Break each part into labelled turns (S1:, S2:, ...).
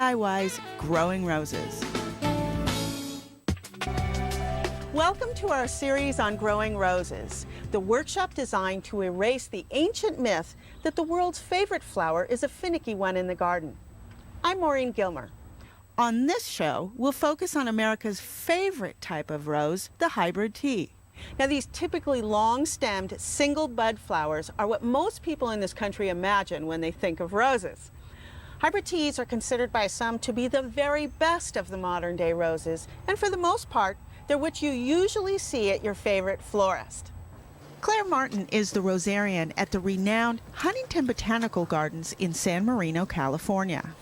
S1: DIY's Growing Roses. Welcome to our series on growing roses, the workshop designed to erase the ancient myth that the world's favorite flower is a finicky one in the garden. I'm Maureen Gilmer. On this show, we'll focus on America's favorite type of rose, the hybrid tea. Now, these typically long-stemmed, single-bud flowers are what most people in this country imagine when they think of roses. Hybrid teas are considered by some to be the very best of the modern-day roses, and for the most part, they're what you usually see at your favorite florist. Claire Martin is the Rosarian at the renowned Huntington Botanical Gardens in San Marino, California.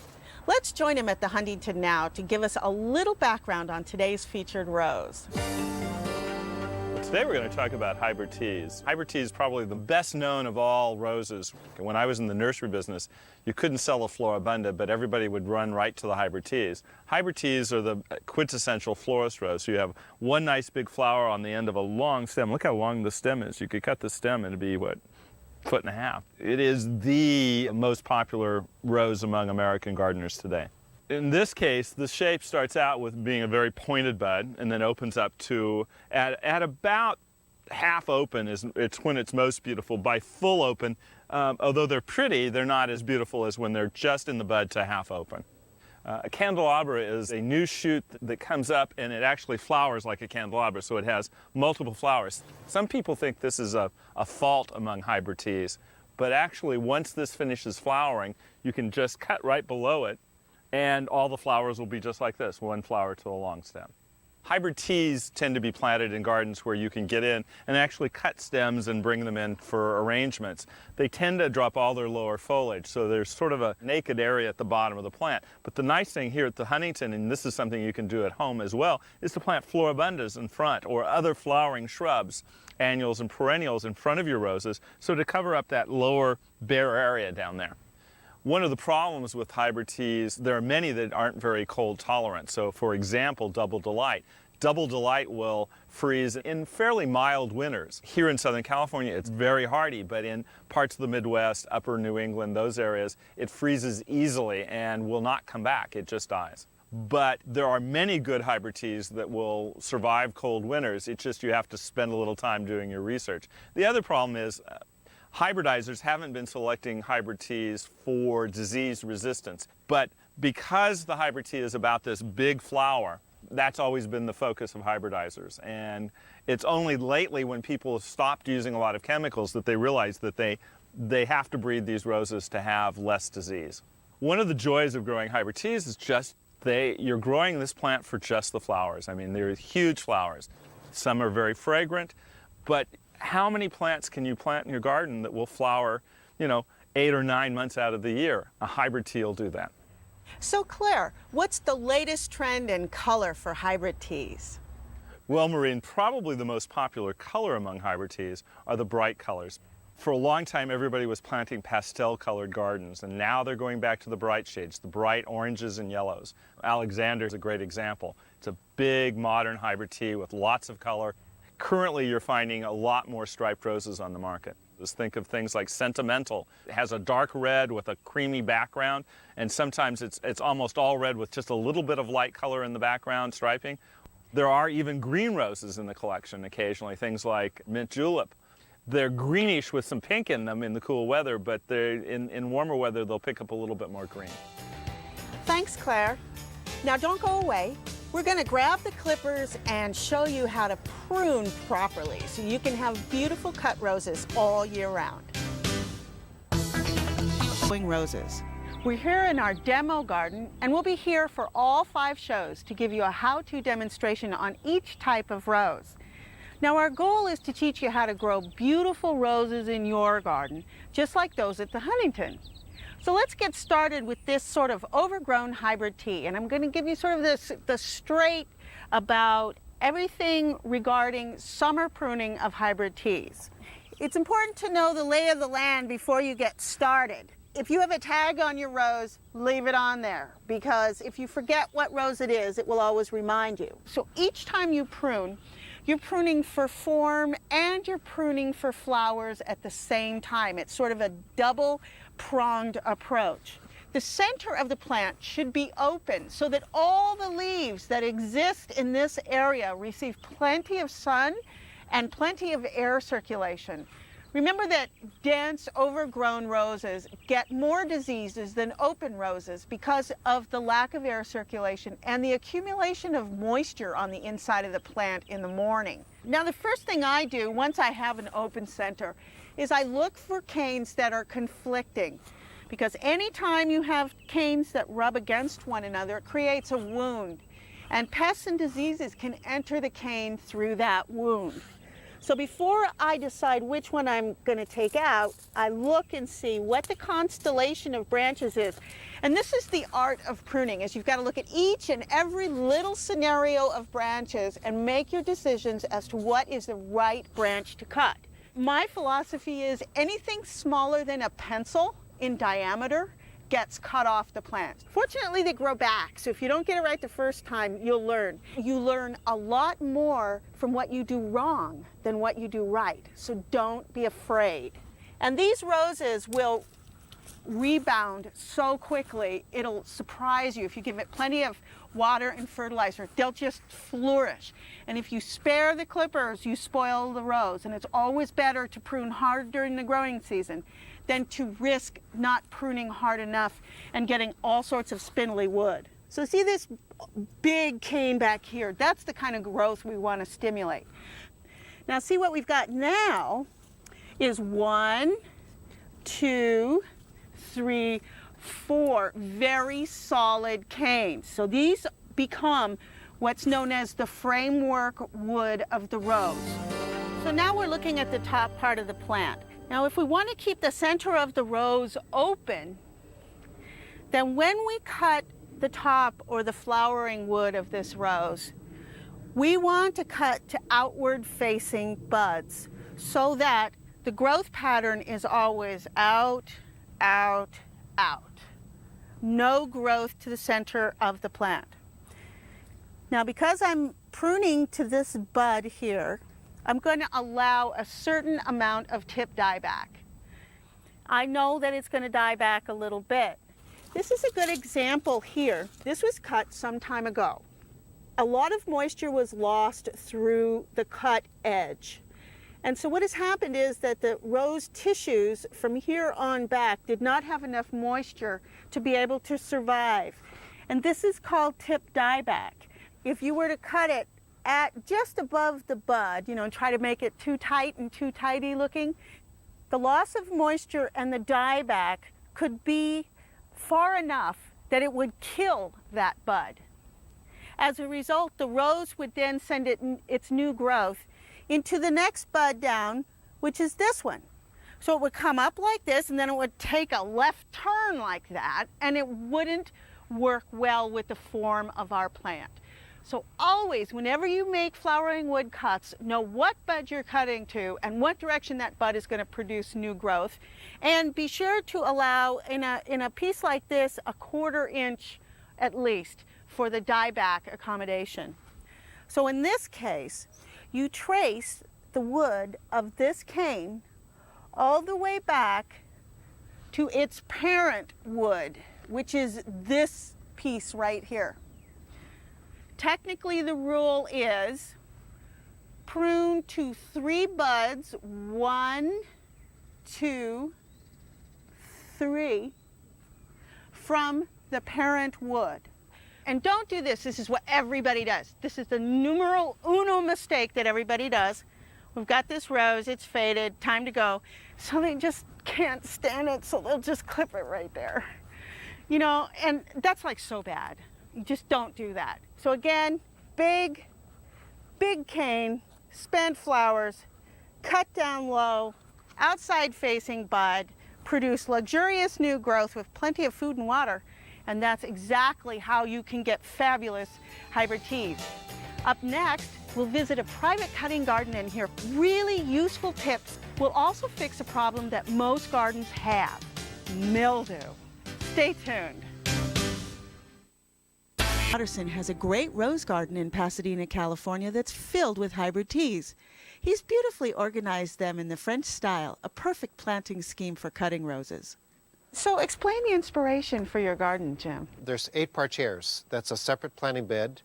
S1: Let's join him at the Huntington now to give us a little background on today's featured rose.
S2: Today we're going to talk about hybrid teas. Hybrid tea is probably the best known of all roses. When I was in the nursery business, you couldn't sell a floribunda, but everybody would run right to the hybrid teas. Hybrid teas are the quintessential florist rose. So you have one nice big flower on the end of a long stem. Look how long the stem is. You could cut the stem and it'd be, what, foot and a half. It is the most popular rose among American gardeners today. In this case, the shape starts out with being a very pointed bud and then opens up to, at about half open, it's when it's most beautiful. By full open, although they're pretty, they're not as beautiful as when they're just in the bud to half open. A candelabra is a new shoot that comes up and it actually flowers like a candelabra, so it has multiple flowers. Some people think this is a fault among hybrid teas, but actually once this finishes flowering, you can just cut right below it and all the flowers will be just like this, one flower to a long stem. Hybrid teas tend to be planted in gardens where you can get in and actually cut stems and bring them in for arrangements. They tend to drop all their lower foliage, so there's sort of a naked area at the bottom of the plant. But the nice thing here at the Huntington, and this is something you can do at home as well, is to plant floribundas in front or other flowering shrubs, annuals and perennials in front of your roses, so to cover up that lower bare area down there. One of the problems with hybrid teas, there are many that aren't very cold tolerant. So for example, Double Delight. Double Delight will freeze in fairly mild winters. Here in Southern California, it's very hardy, but in parts of the Midwest, upper New England, those areas, it freezes easily and will not come back, it just dies. But there are many good hybrid teas that will survive cold winters. It's just you have to spend a little time doing your research. The other problem is, hybridizers haven't been selecting hybrid teas for disease resistance, but because the hybrid tea is about this big flower, that's always been the focus of hybridizers. And it's only lately when people have stopped using a lot of chemicals that they realize that they have to breed these roses to have less disease. One of the joys of growing hybrid teas is just you're growing this plant for just the flowers. I mean, they're huge flowers. Some are very fragrant, but how many plants can you plant in your garden that will flower, 8 or 9 months out of the year? A hybrid tea will do that.
S1: So Claire, what's the latest trend in color for hybrid teas?
S2: Well, Maureen, probably the most popular color among hybrid teas are the bright colors. For a long time, everybody was planting pastel-colored gardens, and now they're going back to the bright shades, the bright oranges and yellows. Alexander is a great example. It's a big, modern hybrid tea with lots of color. Currently, you're finding a lot more striped roses on the market. Just think of things like Sentimental. It has a dark red with a creamy background, and sometimes it's almost all red with just a little bit of light color in the background striping. There are even green roses in the collection occasionally, things like mint julep. They're greenish with some pink in them in the cool weather, but in warmer weather, they'll pick up a little bit more green.
S1: Thanks, Claire. Now don't go away. We're going to grab the clippers and show you how to prune properly so you can have beautiful cut roses all year round. Roses. We're here in our demo garden and we'll be here for all 5 shows to give you a how-to demonstration on each type of rose. Now our goal is to teach you how to grow beautiful roses in your garden, just like those at the Huntington. So let's get started with this sort of overgrown hybrid tea, and I'm going to give you sort of the straight about everything regarding summer pruning of hybrid teas. It's important to know the lay of the land before you get started. If you have a tag on your rose, leave it on there, because if you forget what rose it is, it will always remind you. So each time you prune, you're pruning for form and you're pruning for flowers at the same time. It's sort of a double-pronged approach. The center of the plant should be open so that all the leaves that exist in this area receive plenty of sun and plenty of air circulation. Remember that dense, overgrown roses get more diseases than open roses because of the lack of air circulation and the accumulation of moisture on the inside of the plant in the morning. Now, the first thing I do once I have an open center is I look for canes that are conflicting, because anytime you have canes that rub against one another, it creates a wound, and pests and diseases can enter the cane through that wound. So before I decide which one I'm going to take out, I look and see what the constellation of branches is. And this is the art of pruning, is you've got to look at each and every little scenario of branches and make your decisions as to what is the right branch to cut. My philosophy is anything smaller than a pencil in diameter gets cut off the plant. Fortunately, they grow back, so if you don't get it right the first time, you'll learn. You learn a lot more from what you do wrong than what you do right, so don't be afraid. And these roses will rebound so quickly, it'll surprise you. If you give it plenty of water and fertilizer, they'll just flourish. And if you spare the clippers, you spoil the rose, and it's always better to prune hard during the growing season than to risk not pruning hard enough and getting all sorts of spindly wood. So see this big cane back here? That's the kind of growth we want to stimulate. Now see what we've got now is 1, 2, 3, 4 very solid canes. So these become what's known as the framework wood of the rose. So now we're looking at the top part of the plant. Now, if we want to keep the center of the rose open, then when we cut the top or the flowering wood of this rose, we want to cut to outward facing buds so that the growth pattern is always out, out, out. No growth to the center of the plant. Now, because I'm pruning to this bud here, I'm going to allow a certain amount of tip dieback. I know that it's going to die back a little bit. This is a good example here. This was cut some time ago. A lot of moisture was lost through the cut edge. And so what has happened is that the rose tissues from here on back did not have enough moisture to be able to survive. And this is called tip dieback. If you were to cut it at just above the bud, and try to make it too tight and too tidy looking, the loss of moisture and the dieback could be far enough that it would kill that bud. As a result, the rose would then send its new growth into the next bud down, which is this one. So it would come up like this, and then it would take a left turn like that, and it wouldn't work well with the form of our plant. So always, whenever you make flowering wood cuts, know what bud you're cutting to and what direction that bud is going to produce new growth. And be sure to allow, in a piece like this, a 1/4 inch at least for the dieback accommodation. So in this case, you trace the wood of this cane all the way back to its parent wood, which is this piece right here. Technically, the rule is prune to 3 buds, 1, 2, 3, from the parent wood. And don't do this. This is what everybody does. This is the numero uno mistake that everybody does. We've got this rose, it's faded, time to go. So they just can't stand it, so they'll just clip it right there. And that's like so bad. You just don't do that. So again, big cane, spent flowers, cut down low, outside facing bud, produce luxurious new growth with plenty of food and water. And that's exactly how you can get fabulous hybrid teas. Up next, we'll visit a private cutting garden and hear really useful tips. We'll also fix a problem that most gardens have, mildew. Stay tuned. Watterson has a great rose garden in Pasadena, California that's filled with hybrid teas. He's beautifully organized them in the French style, a perfect planting scheme for cutting roses. So explain the inspiration for your garden, Jim.
S3: There's 8 parterres. That's a separate planting bed.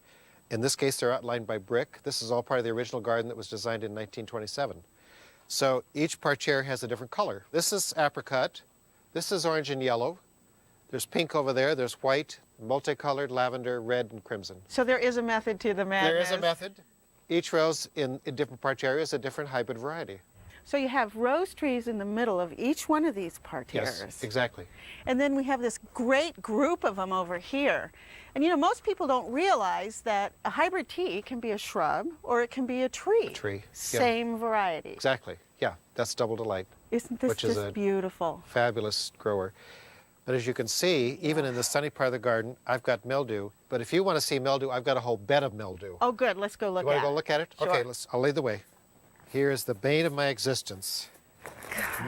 S3: In this case, they're outlined by brick. This is all part of the original garden that was designed in 1927. So each parterre has a different color. This is apricot. This is orange and yellow. There's pink over there. There's white, multicolored, lavender, red, and crimson.
S1: So there is a method to the madness.
S3: There is a method. Each rose in different parterres is a different hybrid variety.
S1: So you have rose trees in the middle of each one of these parterres.
S3: Yes, exactly.
S1: And then we have this great group of them over here. And you know, most people don't realize that a hybrid tea can be a shrub or it can be a tree.
S3: A tree, yeah.
S1: Same variety.
S3: Exactly. Yeah, that's Double Delight.
S1: Isn't this just beautiful?
S3: Fabulous grower. But as you can see, even in the sunny part of the garden, I've got mildew. But if you want to see mildew, I've got a whole bed of mildew.
S1: Oh, good. Let's go look
S3: You want
S1: at
S3: to go look at it?
S1: Sure.
S3: Okay, I'll lead the way. Here's the bane of my existence.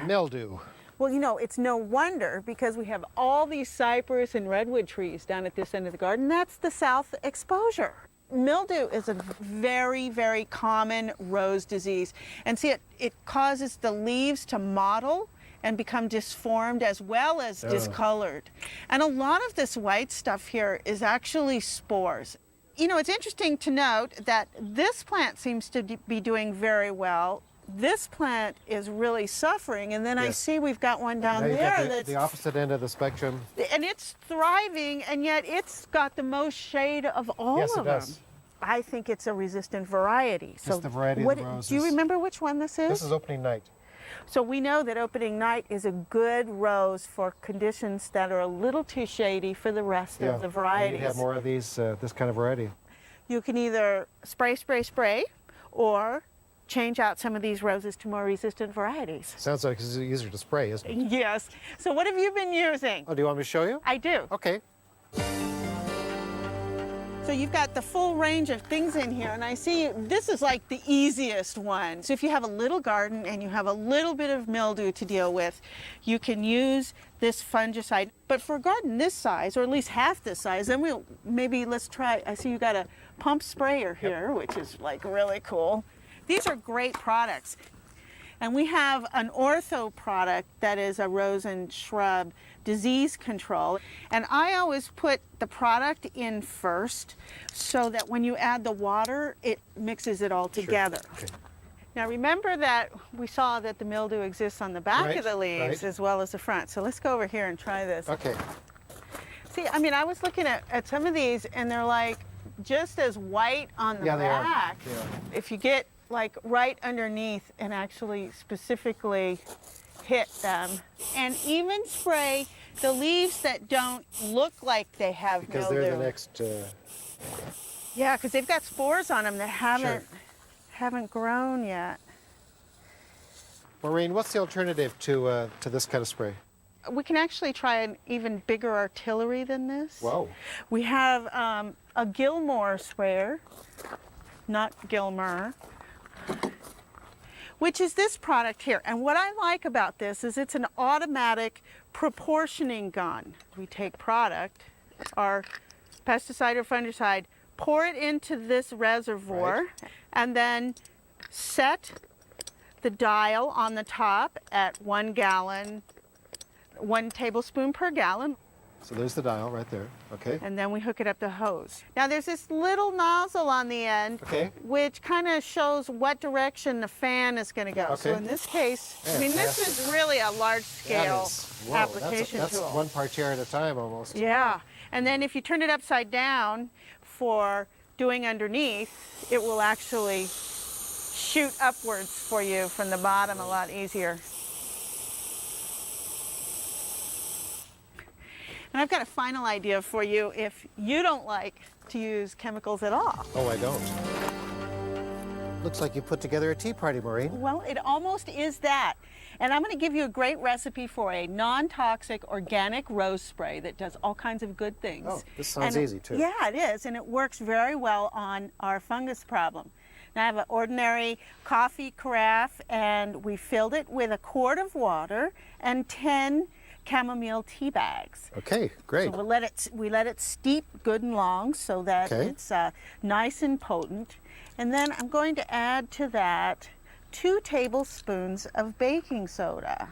S3: Mildew.
S1: Well, you know, it's no wonder because we have all these cypress and redwood trees down at this end of the garden. That's the south exposure. Mildew is a very, very common rose disease. And see, it causes the leaves to mottle and become disformed as well as discolored. And a lot of this white stuff here is actually spores. You know, it's interesting to note that this plant seems to be doing very well. This plant is really suffering, and then I see we've got one down
S3: now
S1: there
S3: got
S1: that's
S3: the opposite end of the spectrum.
S1: and it's thriving, and yet it's got the most shade of all
S3: Yes,
S1: of
S3: it
S1: them.
S3: does.
S1: I think it's a resistant variety.
S3: It's the variety of the roses.
S1: Do you remember which one this is?
S3: This is opening night.
S1: So we know that opening night is a good rose for conditions that are a little too shady for the rest of the varieties.
S3: You have more of these, this kind of variety.
S1: You can either spray, or change out some of these roses to more resistant varieties.
S3: Sounds like it's easier to spray, isn't it?
S1: Yes. So what have you been using?
S3: Oh, do you want me to show you?
S1: I do.
S3: Okay.
S1: So you've got the full range of things in here, and I see this is like the easiest one. So if you have a little garden and you have a little bit of mildew to deal with, you can use this fungicide. But for a garden this size, or at least half this size, then let's try, I see you got a pump sprayer here, which is like really cool. These are great products. And we have an ortho product that is a rose and shrub disease control. And I always put the product in first so that when you add the water, it mixes it all together.
S3: Sure. Okay.
S1: Now remember that we saw that the mildew exists on the back of the leaves as well as the front. So let's go over here and try this.
S3: Okay.
S1: See, I mean, I was looking at some of these and they're like just as white on the back.
S3: They are.
S1: If you get like right underneath and actually specifically hit them, and even spray the leaves that don't look like they have
S3: Because
S1: mildew.
S3: they're the next...
S1: Yeah, because they've got spores on them that haven't grown yet.
S3: Maureen, what's the alternative to this kind of spray?
S1: We can actually try an even bigger artillery than this.
S3: Whoa.
S1: We have a Gilmour sprayer, not Gilmour, which is this product here. And what I like about this is it's an automatic proportioning gun. We take product, our pesticide or fungicide, pour it into this reservoir, and then set the dial on the top at 1 gallon, 1 tablespoon per gallon.
S3: So there's the dial right there. Okay.
S1: And then we hook it up to hose. Now there's this little nozzle on the end, which kind of shows what direction the fan is going to go. So in this case, I mean, this is really a large-scale application
S3: that's
S1: tool.
S3: one parterre at a time almost.
S1: Yeah. And then if you turn it upside down for doing underneath, it will actually shoot upwards for you from the bottom a lot easier. And I've got a final idea for you if you don't like to use chemicals at all.
S3: Oh, I don't. Looks like you put together a tea party, Maureen.
S1: Well, it almost is that. And I'm going to give you a great recipe for a non-toxic organic rose spray that does all kinds of good things.
S3: Oh, this sounds easy too.
S1: Yeah, it is, and it works very well on our fungus problem. Now I have an ordinary coffee carafe, and we filled it with 1 quart of water and 10 chamomile tea bags.
S3: Okay, great.
S1: So we let it steep good and long so that it's nice and potent. And then I'm going to add to that 2 tablespoons of baking soda.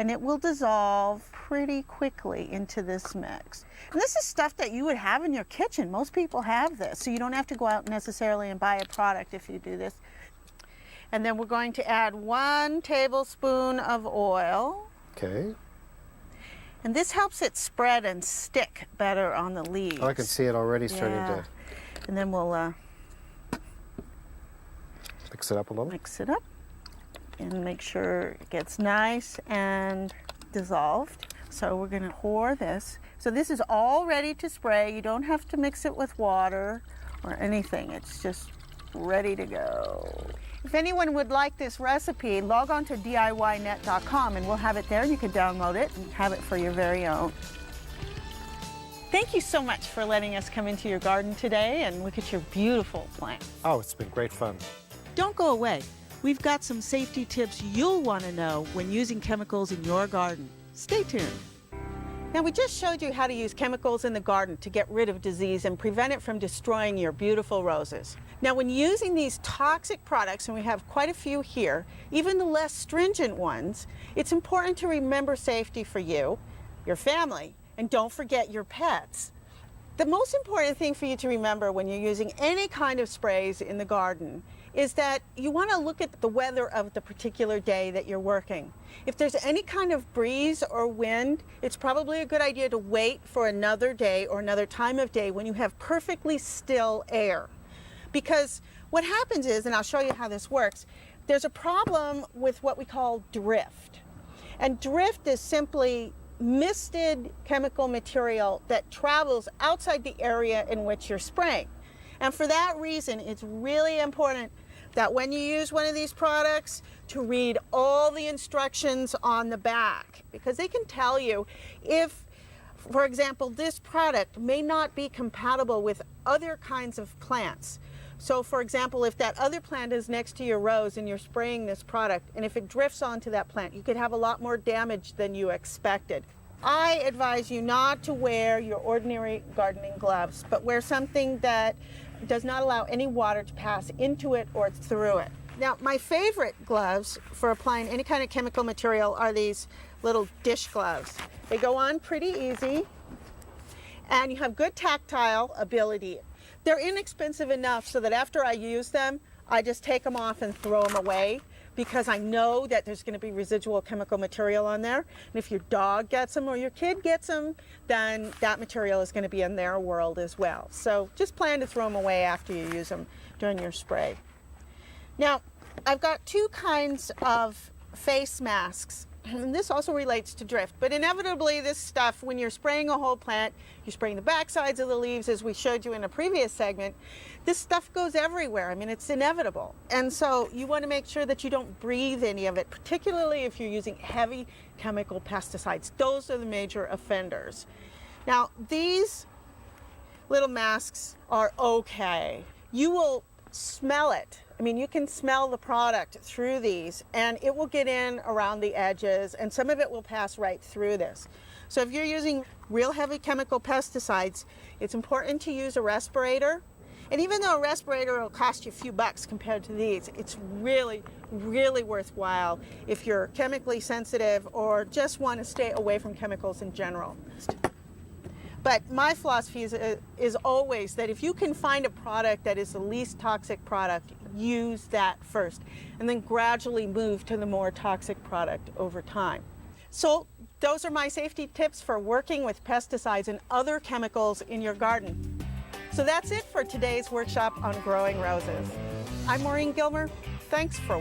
S1: and it will dissolve pretty quickly into this mix. And this is stuff that you would have in your kitchen. Most people have this, so you don't have to go out necessarily and buy a product if you do this. And then we're going to add 1 tablespoon of oil.
S3: Okay.
S1: And this helps it spread and stick better on the leaves.
S3: Oh, I can see it already starting
S1: Yeah.
S3: to
S1: And then we'll
S3: mix it up a little.
S1: mix it up and make sure it gets nice and dissolved. So we're going to pour this. So this is all ready to spray. You don't have to mix it with water or anything. It's just ready to go. If anyone would like this recipe, log on to DIYnet.com and we'll have it there. You can download it and have it for your very own. Thank you so much for letting us come into your garden today and look at your beautiful plants.
S3: Oh, it's been great fun.
S1: Don't go away. We've got some safety tips you'll want to know when using chemicals in your garden. Stay tuned. Now, we just showed you how to use chemicals in the garden to get rid of disease and prevent it from destroying your beautiful roses. Now, when using these toxic products, and we have quite a few here, even the less stringent ones, it's important to remember safety for you, your family, and don't forget your pets. The most important thing for you to remember when you're using any kind of sprays in the garden is that you want to look at the weather of the particular day that you're working. If there's any kind of breeze or wind, it's probably a good idea to wait for another day or another time of day when you have perfectly still air. Because what happens is, and I'll show you how this works, there's a problem with what we call drift. And drift is simply misted chemical material that travels outside the area in which you're spraying. And for that reason, it's really important that when you use one of these products to read all the instructions on the back, because they can tell you if, for example, this product may not be compatible with other kinds of plants. So for example, if that other plant is next to your rose and you're spraying this product, and if it drifts onto that plant, you could have a lot more damage than you expected. I advise you not to wear your ordinary gardening gloves, but wear something that does not allow any water to pass into it or through it. Now, my favorite gloves for applying any kind of chemical material are these little dish gloves. They go on pretty easy, and you have good tactile ability. They're inexpensive enough so that after I use them, I just take them off and throw them away, because I know that there's going to be residual chemical material on there. And if your dog gets them or your kid gets them, then that material is going to be in their world as well. So just plan to throw them away after you use them during your spray. Now, I've got 2 kinds of face masks. And this also relates to drift, but inevitably this stuff, when you're spraying a whole plant, you're spraying the back sides of the leaves, as we showed you in a previous segment, this stuff goes everywhere. I mean, it's inevitable. And so you want to make sure that you don't breathe any of it, particularly if you're using heavy chemical pesticides. Those are the major offenders. Now, these little masks are okay. You will smell it. I mean, you can smell the product through these, and it will get in around the edges, and some of it will pass right through this. So if you're using real heavy chemical pesticides, it's important to use a respirator. And even though a respirator will cost you a few bucks compared to these, it's really, really worthwhile if you're chemically sensitive or just want to stay away from chemicals in general. But my philosophy is always that if you can find a product that is the least toxic product, use that first, and then gradually move to the more toxic product over time. So those are my safety tips for working with pesticides and other chemicals in your garden. So that's it for today's workshop on growing roses. I'm Maureen Gilmer. Thanks for